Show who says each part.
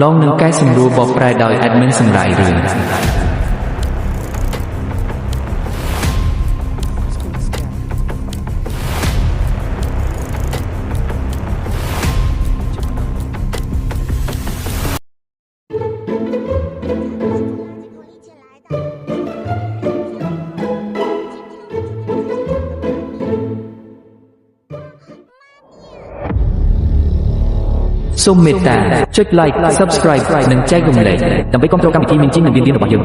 Speaker 1: ลองនឹងកែសម្រួលបកប្រែដោយ admin សម្រាយរឿងសូមមេត្តាចុច like subscribe និងចែករំលែកដើម្បីគាំទ្រកម្មវិធីមានជីងនិងរៀនរបស់យើង